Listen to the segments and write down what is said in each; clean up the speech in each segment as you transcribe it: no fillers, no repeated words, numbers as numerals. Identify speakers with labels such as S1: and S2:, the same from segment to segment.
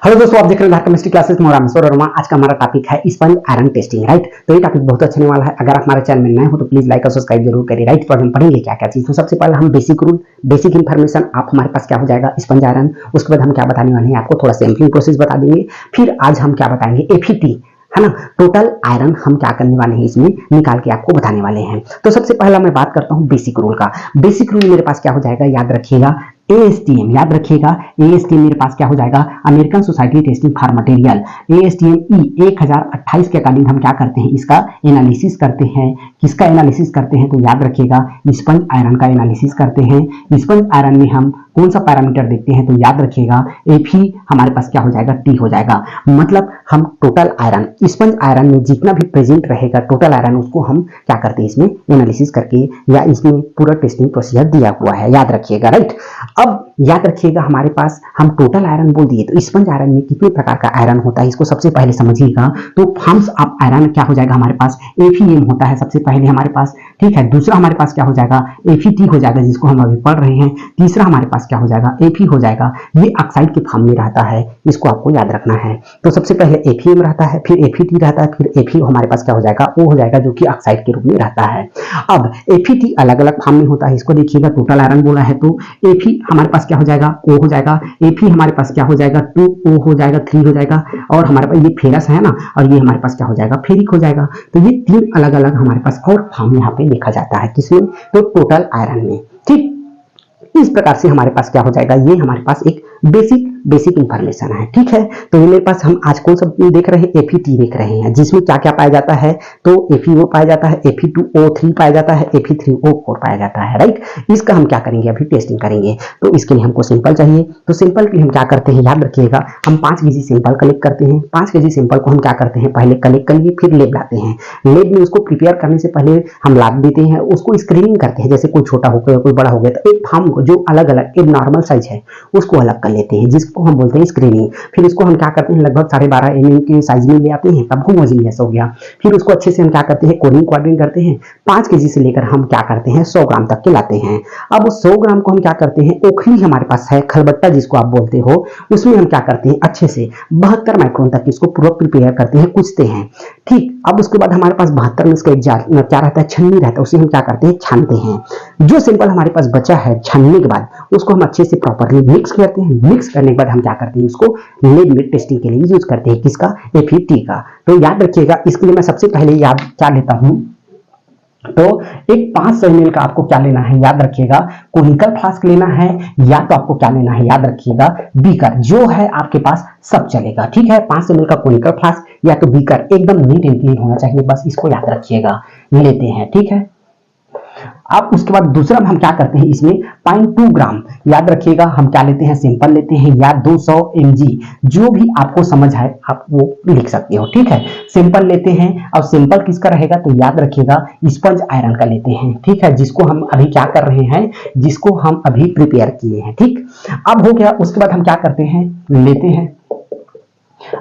S1: Hello दोस्तों, आप देख रहे हैं केमिस्ट्री क्लासेस मोरामेश्वर वर्मा। आज का हमारा टॉपिक है स्पंज आयरन टेस्टिंग, राइट। तो ये टॉपिक बहुत अच्छा होने वाला है। अगर आप हमारे चैनल में नए हो तो प्लीज लाइक और सब्सक्राइब जरूर करिए, राइट। तो हम पढ़ेंगे क्या क्या चीज। तो सबसे पहले हम बेसिक रूल, बेसिक इन्फॉर्मेशन आप हमारे पास क्या हो जाएगा, स्पंज आयरन। उसके बाद हम क्या बताने वाले हैं, आपको थोड़ा सैम्पलिंग प्रोसेस बता देंगे। फिर आज हम क्या बताएंगे, एफईटी, है ना, टोटल आयरन हम क्या करने वाले हैं, इसमें निकाल के आपको बताने वाले हैं। तो सबसे पहला मैं बात करता हूं बेसिक रूल का। बेसिक रूल मेरे पास क्या हो जाएगा, याद रखिएगा, एएसटीएम, याद रखिएगा। एएसटीएम मेरे पास क्या हो जाएगा, American society testing for material, ASTM E 1028 के अकॉर्डिंग हम क्या करते हैं, इसका एनालिसिस करते हैं। किसका एनालिसिस करते हैं, तो याद रखिएगा स्पंज आयरन का एनालिसिस करते हैं। स्पंज आयरन में हम कौन सा पैरामीटर देखते हैं, तो याद रखिएगा एफी हमारे पास क्या हो जाएगा, टी हो जाएगा। मतलब हम टोटल आयरन, स्पंज आयरन में जितना भी प्रेजेंट रहेगा टोटल आयरन, उसको हम क्या करते हैं, इसमें एनालिसिस करके, या इसमें पूरा टेस्टिंग प्रोसीजर दिया हुआ है, याद रखिएगा, राइट। अब याद रखिएगा हमारे पास हम टोटल आयरन बोल दिए, तो स्पंज आयरन में कितने प्रकार का आयरन होता है, इसको सबसे पहले समझिएगा। तो फॉर्म्स ऑफ आयरन क्या हो जाएगा, हमारे पास एफईएम होता है सबसे पहले हमारे पास, ठीक है। दूसरा हमारे पास क्या हो जाएगा, एफईटी हो जाएगा, जिसको हम अभी पढ़ रहे हैं। तीसरा हमारे पास क्या हो जाएगा, एफई हो जाएगा। ये ऑक्साइड के फॉर्म में रहता है, इसको आपको याद रखना है। तो सबसे पहले एफईएम रहता है, फिर एफईटी रहता है, फिर एफई हमारे पास क्या हो जाएगा, ओ हो जाएगा, जो कि ऑक्साइड के रूप में रहता है। अब एफईटी अलग अलग फॉर्म में होता है, इसको देखिएगा। टोटल आयरन बोला है तो एफई हमारे पास क्या हो जाएगा, ओ हो जाएगा। एफई हमारे पास क्या हो जाएगा, 2O हो जाएगा, 3 हो जाएगा। और हमारे पास ये फेरस है ना, और ये हमारे पास क्या हो जाएगा, फेरिक हो जाएगा। तो ये तीन अलग अलग हमारे पास और फॉर्म यहाँ पे देखा जाता है, किसमें, तो टोटल आयरन में, ठीक। इस प्रकार से हमारे पास क्या हो जाएगा, ये हमारे पास एक बेसिक इंफॉर्मेशन है, ठीक है। तो ये मेरे पास हम आज कौन सा देख रहे हैं, एफईटी देख रहे हैं, जिसमें क्या क्या पाया जाता है, तो एफईओ पाया जाता है, Fe2O3 पाया जाता है, Fe3O4 पाया जाता है, राइट। इसका हम क्या करेंगे, अभी टेस्टिंग करेंगे। तो इसके लिए हमको सिंपल चाहिए। तो सिंपल के लिए हम क्या करते हैं, याद रखिएगा, हम 5 केजी सिंपल कलेक्ट करते हैं। 5 केजी सिंपल को हम क्या करते हैं, पहले कलेक्ट करिए, फिर लेब लाते हैं। लेब में उसको प्रिपेयर करने से पहले हम लाद देते हैं, उसको स्क्रीनिंग करते हैं। जैसे कोई छोटा हो गया, कोई बड़ा हो गया, तो एक फार्म को जो अलग अलग एक नॉर्मल साइज है उसको अलग कर लेते हैं, जिसको हम बोलते हैं स्क्रीनिंग। फिर इसको हम क्या करते हैं, लगभग 12.5 mm के साइज में ले आते हैं, तब होमोजेनियस हो गया। फिर उसको अच्छे से हम क्या करते हैं, कोडिंग क्वाड्रिंग करते हैं। 5 केजी से लेकर हम क्या करते हैं, 100 ग्राम तक के लाते हैं। अब 100 ग्राम को हम क्या करते हैं, ओखली हमारे पास है, खलबट्टा जिसको आप बोलते हो, उसमें हम क्या करते हैं, अच्छे से 72 माइक्रोन तक इसको पूरा प्रिपेयर करते हैं, कुचते हैं, ठीक। अब उसके बाद हमारे पास 72 में इसका एक जार क्या रहता है, छन्नी रहता है, उसे हम क्या करते हैं, छानते हैं। जो सिंपल हमारे पास बचा है छानने के बाद, उसको हम अच्छे से प्रॉपर्ली मिक्स करते हैं। मिक्स करने के बाद हम क्या करते हैं, इसको लेब में टेस्टिंग के लिए यूज करते हैं, किसका, एफईटी का। तो याद रखिएगा, इसके लिए मैं सबसे पहले याद क्या लेता हूं, तो एक 500 ml का आपको क्या लेना है, याद रखिएगा, कोनिकल फ्लास्क लेना है, या तो आपको क्या लेना है, याद रखिएगा, बीकर, जो है आपके पास सब चलेगा, ठीक है। 500 ml का कोनिकल फ्लास्क या तो बीकर, एकदम नीट एंड क्लीन होना चाहिए, बस इसको याद रखिएगा, लेते हैं, ठीक है। अब उसके बाद दूसरा हम क्या करते हैं, इसमें 0.2 ग्राम, याद रखिएगा, हम क्या लेते हैं, सिंपल लेते हैं, या 200 mg, जो भी आपको समझ आए आप वो लिख सकते हो, ठीक है। सिंपल लेते हैं, और सिंपल किसका रहेगा, तो याद रखिएगा स्पंज आयरन का लेते हैं, ठीक है, जिसको हम अभी क्या कर रहे हैं, जिसको हम अभी प्रिपेयर किए हैं, ठीक। अब हो गया, उसके बाद हम क्या करते हैं, लेते हैं।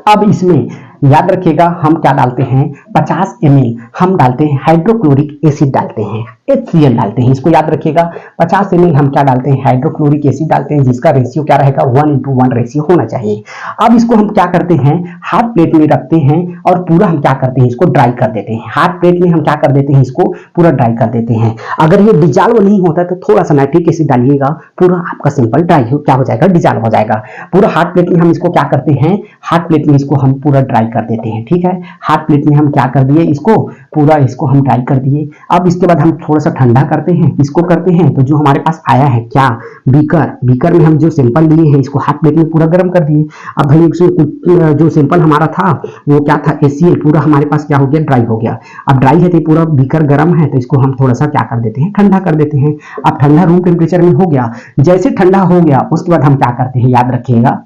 S1: अब इसमें याद रखिएगा हम क्या डालते हैं, 50 ml हम डालते हैं हाइड्रोक्लोरिक एसिड डालते हैं, HCl डालते हैं, इसको याद रखिएगा। 50 ml हम क्या डालते हैं, हाइड्रोक्लोरिक एसिड डालते हैं, जिसका रेशियो क्या रहेगा, 1:1 रेशियो होना चाहिए। अब इसको हम क्या करते हैं, हाथ प्लेट में रखते हैं, और पूरा हम क्या करते हैं, इसको ड्राई कर देते हैं। हाथ प्लेट में हम क्या कर देते हैं, इसको पूरा ड्राई कर देते हैं। अगर ये डिजॉल्व नहीं होता तो थोड़ा सा नाइट्रिक एसिड डालिएगा, पूरा आपका सिंपल ड्राई क्या हो जाएगा, डिजॉल्व हो जाएगा। पूरा हाथ प्लेट में हम इसको क्या करते हैं, हाथ प्लेट में इसको हम पूरा ड्राई कर देते हैं, ठीक है। हाथ प्लेट में हम क्या कर दिए, इसको पूरा इसको हम ड्राई कर दिए। अब इसके बाद हम थोड़ा सा ठंडा करते हैं, इसको करते हैं, तो जो हमारे पास आया है क्या, बीकर में हम जो सिंपल लिए हैं, इसको हाथ प्लेट में पूरा गर्म कर दिए। अब भाई जो सिंपल हमारा था वो क्या था, HCl, पूरा हमारे पास क्या हो गया, ड्राई हो गया। अब ड्राई है तो पूरा बीकर गर्म है, तो इसको हम थोड़ा सा क्या कर देते हैं, ठंडा कर देते हैं। अब ठंडा रूम टेम्परेचर में हो गया। जैसे ठंडा हो गया उसके बाद हम क्या करते हैं, याद रखिएगा,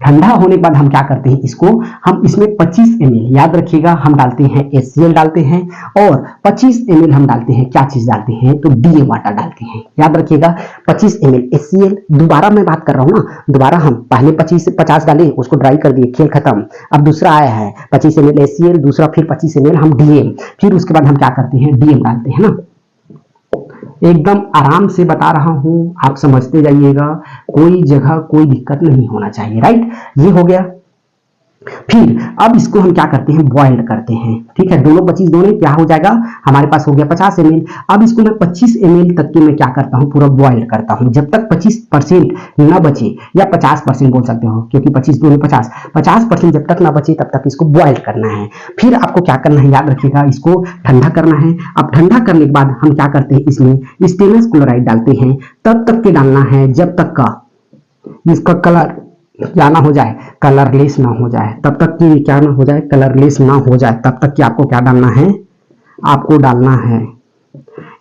S1: ठंडा होने के बाद हम क्या करते हैं, इसको हम इसमें 25 ml, याद रखिएगा, हम डालते हैं HCl डालते हैं, और 25 ml हम डालते हैं, क्या चीज डालते हैं, तो DA वाटर डालते हैं, याद रखिएगा। 25 ml HCl, दोबारा मैं बात कर रहा हूं ना, दोबारा हम पहले 25 से 50 डाले, उसको ड्राई कर दिए, खेल खत्म। अब दूसरा आया है 25 ml HCl, दूसरा फिर 25 ml हम DA, फिर उसके बाद हम क्या करते हैं, DM डालते हैं ना, एकदम आराम से बता रहा हूं, आप समझते जाइएगा, कोई जगह कोई दिक्कत नहीं होना चाहिए, राइट। ये हो गया। फिर अब इसको हम क्या करते हैं, बॉइल्ड करते हैं, ठीक है। दोनों 25 दोनों क्या हो जाएगा, हमारे पास हो गया 50 ml। अब इसको मैं 25 ml तक की मैं क्या करता हूं, पूरा बॉइल्ड करता हूं, जब तक 25% ना बचे, या 50% बोल सकते हो, क्योंकि 25 दोनों 50% जब तक ना बचे तब तक इसको बॉइल्ड करना है। फिर आपको क्या करना है, याद रखिएगा, इसको ठंडा करना है। अब ठंडा करने के बाद हम क्या करते हैं, इसमें स्टेनलेस क्लोराइड डालते हैं, तब तक के डालना है जब तक का इसका कलर क्या ना हो जाए, कलरलेस ना हो जाए, तब तक कि क्या ना हो जाए, कलरलेस ना हो जाए, तब तक कि आपको क्या डालना है, आपको डालना है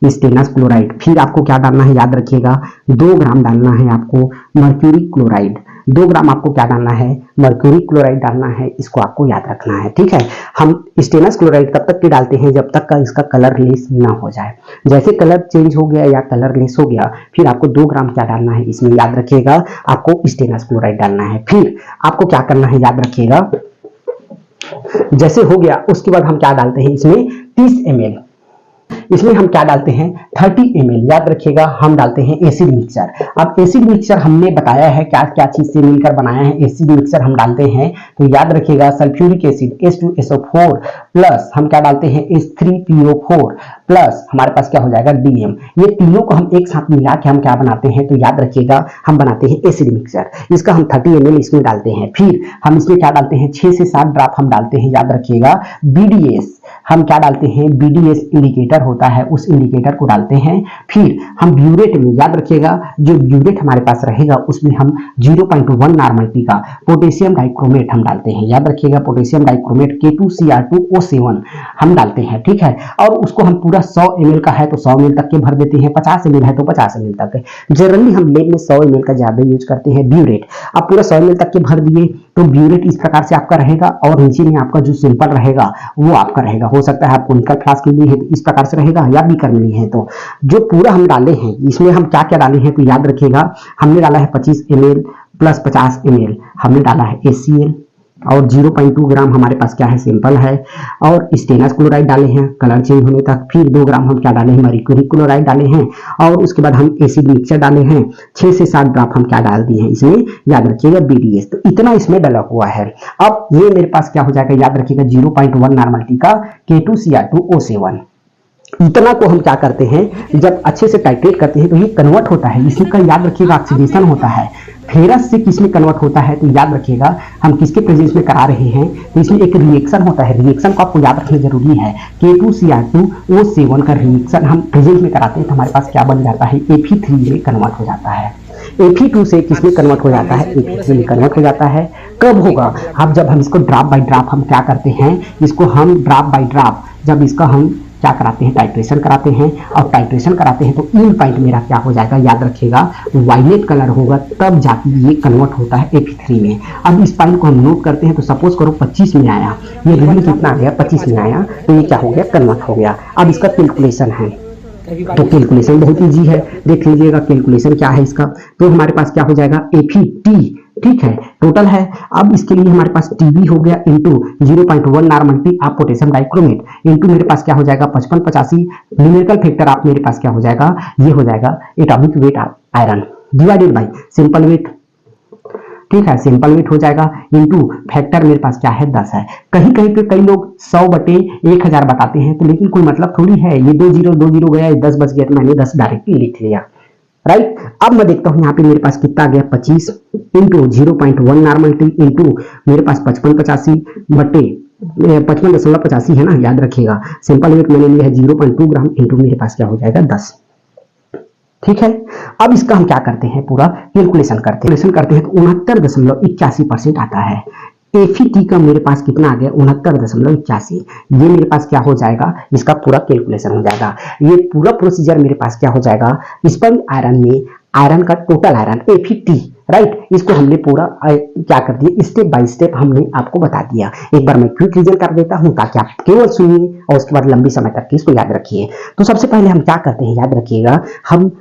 S1: स्टेनलेस क्लोराइड। फिर आपको क्या डालना है, याद रखिएगा, 2 ग्राम डालना है आपको मर्क्यूरी क्लोराइड। 2 ग्राम आपको क्या डालना है, मर्क्यूरी क्लोराइड डालना है, इसको आपको याद रखना है, ठीक है। हम स्टेनलेस क्लोराइड तब तक की डालते हैं जब तक का इसका कलरलेस ना हो जाए। जैसे कलर चेंज हो गया या कलरलेस हो गया, फिर आपको 2 ग्राम क्या डालना है, इसमें याद रखिएगा, आपको स्टेनलेस क्लोराइड डालना है। फिर आपको क्या करना है, याद रखिएगा, जैसे हो गया उसके बाद हम क्या डालते हैं, इसमें 30 ml, इसमें हम क्या डालते हैं, 30 ml, याद रखिएगा, हम डालते हैं एसिड मिक्सचर। अब एसिड मिक्सचर हमने बताया है क्या क्या चीज से मिलकर बनाया है एसिड मिक्सचर हम डालते हैं, तो याद रखिएगा, सल्फ्यूरिक एसिड H2SO4 प्लस हम क्या डालते हैं, H3PO4 प्लस हमारे पास क्या हो जाएगा, DM। ये तीनों को हम एक साथ मिला के हम क्या बनाते हैं, तो याद रखिएगा, हम बनाते हैं एसिड मिक्सचर। इसका हम 30 ml इसमें डालते हैं। फिर हम इसमें क्या डालते हैं, 6 से 7 ड्रॉप हम डालते हैं, याद रखिएगा, BDS, हम क्या डालते हैं, BDS इंडिकेटर होता है, उस इंडिकेटर को डालते हैं। फिर हम ब्यूरेट में, याद रखिएगा, जो ब्यूरेट हमारे पास रहेगा उसमें हम 0.1 नॉर्मलिटी का पोटेशियम डाइक्रोमेट हम डालते हैं, याद रखिएगा, पोटेशियम डाइक्रोमेट K2Cr2O7 हम डालते हैं, ठीक है। और उसको हम पूरा 100 ml का है तो 100 ml तक के भर देते हैं, 50 ml है तो 50 ml तक। जनरली हम लेब में 100 ml का ज्यादा यूज करते हैं ब्यूरेट। अब पूरा 100 ml तक के भर दिए तो ब्यूरेट इस प्रकार से आपका रहेगा, और नीचे में आपका जो सिंपल रहेगा वो आपका रहेगा। हो सकता है आपको निकल फ्लास्क के लिए है तो इस प्रकार से रहेगा, या बीकर में लिए है तो। जो पूरा हम डाले हैं इसमें हम क्या क्या डाले हैं, तो याद रखिएगा, हमने डाला है 25 ml प्लस 50 ml, हमने डाला है HCl, और 0.2 ग्राम हमारे पास क्या है, सिंपल है, और स्टेनलेस क्लोराइड डाले हैं कलर चेंज होने तक। फिर 2 ग्राम हम क्या डाले हैं, मर्क्यूरी क्लोराइड डाले हैं, और उसके बाद हम एसिड मिक्सचर डाले हैं। 6 से 7 ड्रॉप हम क्या डाल दिए हैं इसमें, याद रखिएगा, BDS। तो इतना इसमें डाला हुआ है। अब ये मेरे पास क्या हो जाएगा, याद रखिएगा, 0.1 नॉर्मलिटी का K2Cr2O7। इतना को हम क्या करते हैं, जब अच्छे से टाइट्रेट करते हैं तो ये कन्वर्ट होता है, इसका याद रखिएगा ऑक्सीडेशन होता है। फेरस से किस में कन्वर्ट होता है, तो याद रखिएगा, हम किसके प्रेजेंस में करा रहे हैं, तो इसमें एक रिएक्शन होता है। रिएक्शन को आपको याद रखना जरूरी है, K2Cr2O7 का रिएक्शन हम प्रेजेंस में कराते हैं तो हमारे पास क्या बन जाता है, Fe3 में कन्वर्ट हो जाता है। Fe2 से किसमें कन्वर्ट हो जाता है, Fe3 में कन्वर्ट हो जाता है। कब होगा, अब जब हम इसको ड्रॉप बाय ड्रॉप हम क्या करते हैं, इसको हम ड्रॉप बाय ड्रॉप जब इसका हम क्या कराते हैं, टाइट्रेशन कराते हैं, और टाइट्रेशन कराते हैं तो इन पॉइंट मेरा क्या हो जाएगा, याद रखिएगा, वायलेट कलर होगा, तब जाके ये कन्वर्ट होता है Fe3 में। अब इस पॉइंट को हम नोट करते हैं, तो सपोज करो 25 में आया, ये रिजल्ट कितना आ गया, 25 में आया, तो ये क्या हो गया, कन्वर्ट हो गया। अब इसका कैलकुलेशन है, तो कैलकुलेशन बहुत इजी है, देख लीजिएगा कैलकुलेशन क्या है इसका। तो हमारे पास क्या हो जाएगा, Fe, ठीक है, टोटल है। अब इसके लिए हमारे पास TB हो गया इंटू 0.1 नॉर्मलिटी आप पोटेशियम डाइक्रोमेट इंटू मेरे पास क्या हो जाएगा 5585 न्यूमेरिकल फैक्टर आप मेरे पास क्या हो जाएगा, ये हो जाएगा atomic weight iron divided by simple weight, ठीक है, सिंपल वेट हो जाएगा इंटू फैक्टर मेरे पास क्या है 10 है। कहीं कहीं पे कई लोग 100/1000 बताते हैं, तो लेकिन कोई मतलब थोड़ी है, ये 20 गया, 10 बच गया तो मैंने 10 डायरेक्टली लिख लिया, राइट। अब मैं देखता हूं यहाँ पे मेरे पास कितना आ गया, 25 इंटू 0.1 नॉर्मलिटी इंटू मेरे पास 5585 है ना, याद रखिएगा। सिंपल वेट मैंने लिया है 0.2 ग्राम इंटू मेरे पास क्या हो जाएगा 10, ठीक है। अब इसका हम क्या करते हैं, पूरा कैलकुलेशन करते हैं तो 69.81% आता है। Fe का मेरे पास कितना आ गया, 69.81, ये मेरे पास क्या हो जाएगा, इसका पूरा कैलकुलेशन हो जाएगा। ये पूरा प्रोसीजर मेरे पास क्या हो जाएगा, स्पंज आयरन में आयरन का टोटल आयरन Fe, राइट, इसको हमने पूरा क्या कर दिया, स्टेप बाय स्टेप हमने आपको बता दिया। एक बार मैं क्विक रिवीजन कर देता हूं ताकि आप केवल सुनिए और उसके बाद लंबी समय तक इसको याद रखिए। तो सबसे पहले हम क्या करते हैं, याद रखिएगा, हम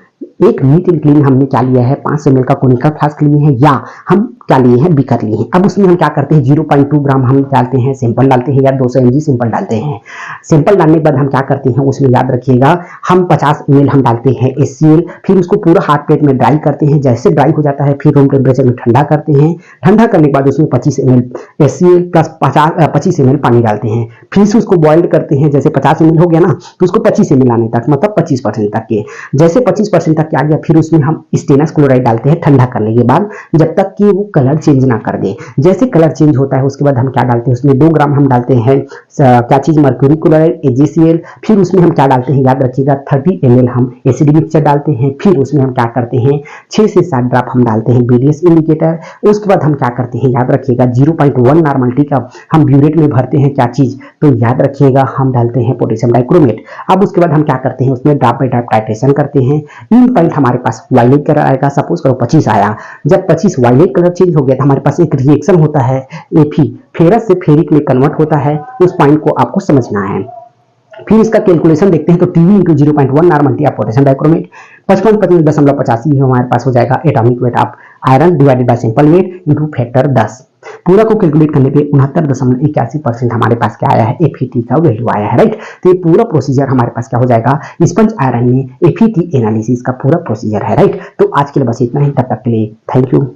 S1: एक नीट एंड क्लीन हमने क्या लिया है, 5 ml का कोनिकल फ्लास्क लिए हैं, या हम क्या लिए हैं, बीकर लिए हैं। अब उसमें हम क्या करते हैं 0.2 ग्राम हम डालते हैं, सैंपल डालते हैं या 200 mg सैंपल डालते हैं। सैंपल डालने के बाद हम क्या करते हैं उसमें याद रखिएगा हम 50 ml हम डालते हैं HCl, फिर उसको पूरा हाथ प्लेट में ड्राई करते हैं। जैसे ड्राई हो जाता है फिर रूम टेम्परेचर में ठंडा करते हैं। ठंडा करने के बाद उसमें 25 ml HCl प्लस 25 ml पानी डालते हैं। फिर से उसको बॉइल्ड करते हैं। जैसे 50 ml हो गया ना तो उसको 25 ml आने तक, मतलब 25% तक के। जैसे 25% तक के आ गया फिर उसमें हम स्टेनस क्लोराइड डालते हैं ठंडा करने के बाद, जब तक कि वो कलर चेंज ना कर दे। जैसे कलर चेंज होता है उसके बाद हम क्या डालते हैं उसमें 2 ग्राम हम डालते हैं क्या चीज, मर्क्यूरी क्लोराइड AgCl। फिर उसमें हम क्या डालते हैं याद रखिएगा 30 ml हम एसिड मिक्सचर डालते हैं। फिर उसमें हम क्या करते हैं 6 से 7 ड्रॉप हम डालते हैं BDS इंडिकेटर। उसके बाद हम क्या करते हैं याद रखिएगा 0.1 नॉर्मलिटी का हम ब्यूरेट में भरते हैं क्या चीज, तो याद रखिएगा हम डालते हैं पोटेशियम डाइक्रोमेट। अब उसके बाद हम क्या करते हैं उसमें ड्रॉप बाय ड्रॉप टाइट्रेशन करते हैं। इन पॉइंट हमारे पास वायलेट कलर आएगा, सपोज करो 25 आया। जब 25 वायलेट कलर चेंज हो गया तो हमारे पास एक रिएक्शन होता है Fe, फेरस से फेरिक में कन्वर्ट होता है। उस पॉइंट को आपको समझना है। फिर इसका कैलकुलेशन देखते हैं तो TB into 0.1 normality of potassium dichromate 55.85 हमारे पास हो जाएगा atomic weight of iron divided by simple weight into factor 10। पूरा को कैलकुलेट करने पे 69.81% हमारे पास क्या आया है FeT का वैल्यू आया है, राइट। तो ये पूरा प्रोसीजर हमारे पास क्या हो जाएगा स्पंज आयरन में FeT एनालिसिस का पूरा प्रोसीजर है, राइट। तो आज के लिए बस इतना ही, तब तक के लिए थैंक यू।